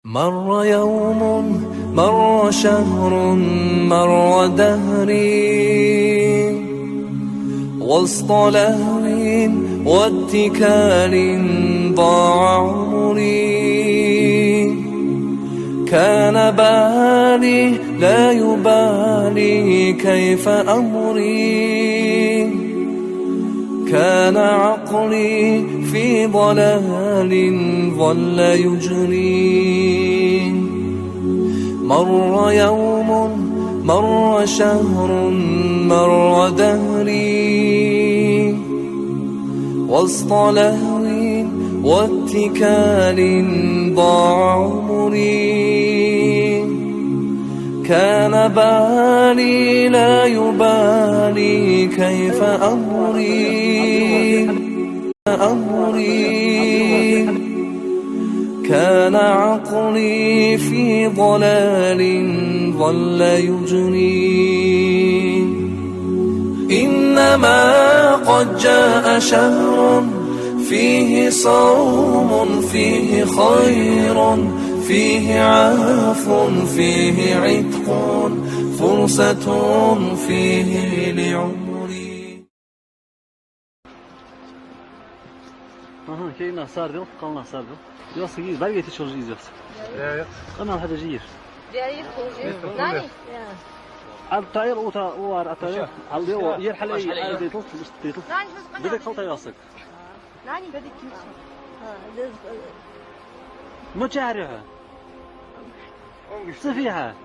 مر يوم، مر شهر، مر دهري وسط لهو واتكال ضاع عمري. كان بالي لا يبالي كيف أمري، كان عقلي في ضلال ظل يجري. مر يوم، مر شهر، مر دهري وسط لهو واتكال ضاع عمري. كان بالي لا يبالي كيف أمري، كان عقلي في ضلال ظل يجري. إنما قد جاء شهر فيه صوم، فيه خير، فيه عفو، فيه عتق، فرصة فيه لعمري. Aha, kijk naar Sardel, kan naar Sardel. Ja, ze hier, waar gaat het zo zien zelfs? Ja. Kan naar het hier. Ja, hier goed. Nani? Ja. الطائر وار الطائر على يرحل اي بيطل بيطل ناني بس بدك خلطه ياسك ناني بدك تمشي. ما تعرفها صفيها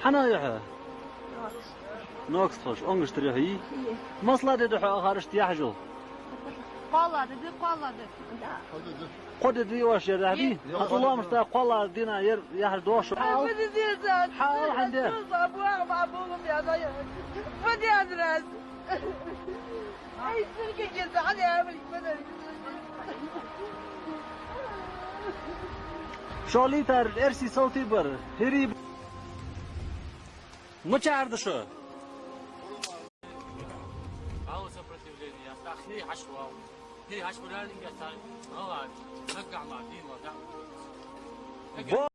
حنايها ناقص فش انقش تريهي مصلة دحو خارج تيحجو قالة دي قالة دي قد دي واش يرهدي الله مشتاق قالة دينا يحج دوش بدي زيزان حاول عندي أبوها مع أبوهم يا ضيع بدي أدرس أي سلك جلد علي أعمل بدل شاليتر ارسي صوتي بر هريب ما تعرض شو هي حشوة هي حشوة لا نقطع هو نقع مع دين وقع